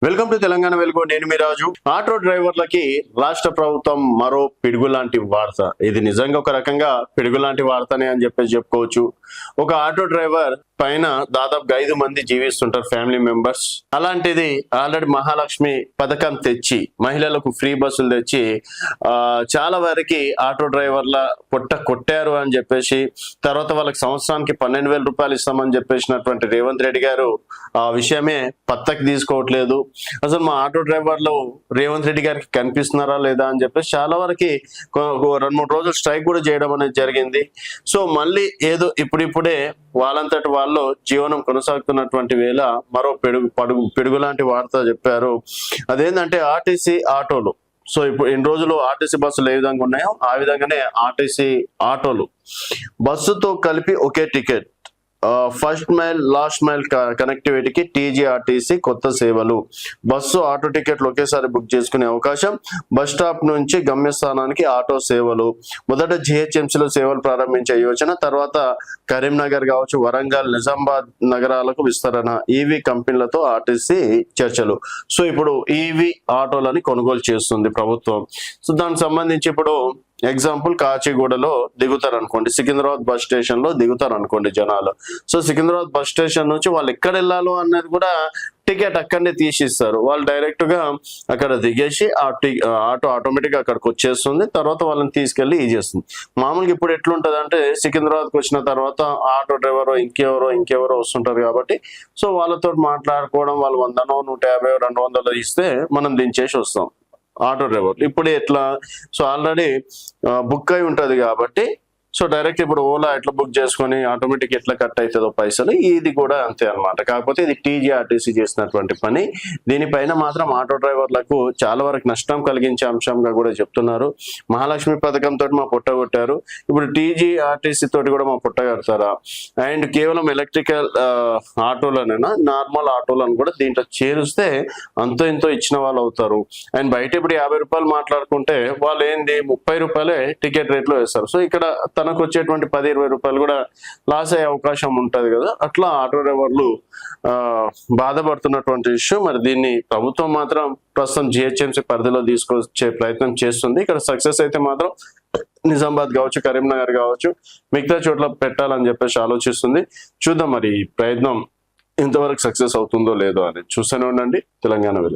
Welcome to Telangana వెలుగు. నేను మీ రాజు. Auto డ్రైవర్లకి రాష్ట్ర ప్రభుత్వం మరో పిడుగు లాంటి వార్త. ఇది నిజంగా ఒక రకంగా పిడుగు లాంటి వార్తనే అని చెప్పుకోవచ్చు. ఒక ఆటో డ్రైవర్ పైన దాదాపు 5 మంది జీవిస్తుంటారు, ఫ్యామిలీ మెంబర్స్. అలాంటిది ఆల్రెడీ మహాలక్ష్మి పథకం తెచ్చి మహిళలకు ఫ్రీ బస్సులు తెచ్చి చాలా వరకు ఆటో డ్రైవర్ల పొట్ట కొట్టారు అని చెప్పేసి, తర్వాత వాళ్ళకి సంవత్సరానికి 12,000 రూపాయలు ఇస్తామని చెప్పేసినటువంటి రేవంత్ రెడ్డి గారు ఆ విషయమే పత్తకి తీసుకోవట్లేదు. అసలు మా ఆటో డ్రైవర్లు రేవంత్ రెడ్డి గారికి కనిపిస్తున్నారా లేదా అని చెప్పేసి చాలా వరకు 2-3 రోజులు స్ట్రైక్ కూడా చేయడం అనేది జరిగింది. సో మళ్ళీ ఏదో ఇప్పుడిప్పుడే వాళ్ళంతటి వాళ్ళు జీవనం కొనసాగుతున్నటువంటి వేళ మరో పిడుగు లాంటి వార్త చెప్పారు. అదేంటంటే ఆర్టీసీ ఆటోలు. సో ఇప్పుడు ఇన్ని రోజులు ఆర్టీసీ బస్సులు ఏ విధంగా ఉన్నాయో ఆ విధంగానే ఆర్టీసీ ఆటోలు బస్సుతో కలిపి ఒకే ticket, first mile last mile కనెక్టివిటీకి టీజీఆర్టీసీ కొత్త సేవలు. బస్సు ఆటో టికెట్లు ఒకేసారి బుక్ చేసుకునే అవకాశం, బస్ స్టాప్ నుంచి గమ్యస్థానానికి ఆటో సేవలు. మొదట జిహెచ్ఎంసీలో సేవలు ప్రారంభించే యోచన, తర్వాత కరీంనగర్ కావచ్చు, వరంగల్, నిజామాబాద్ నగరాలకు విస్తరణ. ఈవీ కంపెనీలతో ఆర్టీసీ చర్చలు. సో ఇప్పుడు ఈవీ ఆటోలని కొనుగోలు చేస్తుంది ప్రభుత్వం. సో దానికి సంబంధించి ఇప్పుడు ఎగ్జాంపుల్ కాచిగూడలో దిగుతారు అనుకోండి, సికింద్రాబాద్ బస్ స్టేషన్ లో దిగుతారు అనుకోండి జనాలు. సో సికింద్రాబాద్ బస్ స్టేషన్ నుంచి వాళ్ళు ఎక్కడ వెళ్ళాలో అన్నది కూడా టికెట్ అక్కడనే తీసిస్తారు. వాళ్ళు డైరెక్ట్ గా అక్కడ దిగేసి ఆటో ఆటోమేటిక్ గా అక్కడికి వచ్చేస్తుంది. తర్వాత వాళ్ళని తీసుకెళ్లి చేస్తుంది. మామూలుగా ఇప్పుడు ఎట్లుంటది అంటే సికింద్రాబాద్కి వచ్చిన తర్వాత ఆటో డ్రైవర్ ఇంకెవరో వస్తుంటారు కాబట్టి సో వాళ్ళతో మాట్లాడుకోవడం, వాళ్ళు 100, 150, 200 ఇస్తే మనం దించేసి వస్తాం ఆటో డ్రైవర్. ఇప్పుడు ఎట్లా, సో ఆల్రెడీ బుక్ అయి ఉంటది కాబట్టి సో డైరెక్ట్ ఇప్పుడు ఓలా ఎట్లా బుక్ చేసుకొని ఆటోమేటిక్ ఎట్లా కట్ అవుతుందో పైసలు, ఇది కూడా అంతే అనమాట. కాకపోతే ఇది టీజీఆర్టీసీ చేసినటువంటి పని. దీనిపైన మాత్రం ఆటో డ్రైవర్లకు చాలా వరకు నష్టం కలిగించే అంశంగా కూడా చెప్తున్నారు. మహాలక్ష్మి పథకంతో మా పొట్ట కొట్టారు, ఇప్పుడు టీజీఆర్టీసీ తోటి కూడా మా పొట్ట కడతారా? అండ్ కేవలం ఎలక్ట్రికల్ ఆటోలనైనా నార్మల్ ఆటోలను కూడా దీంట్లో చేరుస్తే అంతో ఇంతో ఇచ్చిన వాళ్ళు అవుతారు. అండ్ బయట ఇప్పుడు 50 రూపాయలు మాట్లాడుకుంటే వాళ్ళు ఏంది 30 రూపాయలే టికెట్ రేట్లో వేస్తారు. సో ఇక్కడ తనకు వచ్చేటువంటి 10-20 రూపాయలు కూడా లాస్ అయ్యే అవకాశం ఉంటది కదా. అట్లా ఆటో డ్రైవర్లు బాధపడుతున్నటువంటి ఇష్యూ. మరి దీన్ని ప్రభుత్వం మాత్రం ప్రస్తుతం జిహెచ్ఎంసీ పరిధిలో తీసుకొచ్చే ప్రయత్నం చేస్తుంది. ఇక్కడ సక్సెస్ అయితే మాత్రం నిజామాబాద్ కావచ్చు, కరీంనగర్ కావచ్చు, మిగతా చోట్ల పెట్టాలని చెప్పేసి ఆలోచిస్తుంది. చూద్దాం మరి ఈ ప్రయత్నం ఇంతవరకు సక్సెస్ అవుతుందో లేదో అని. చూస్తూనే ఉండండి తెలంగాణ వెలుగు.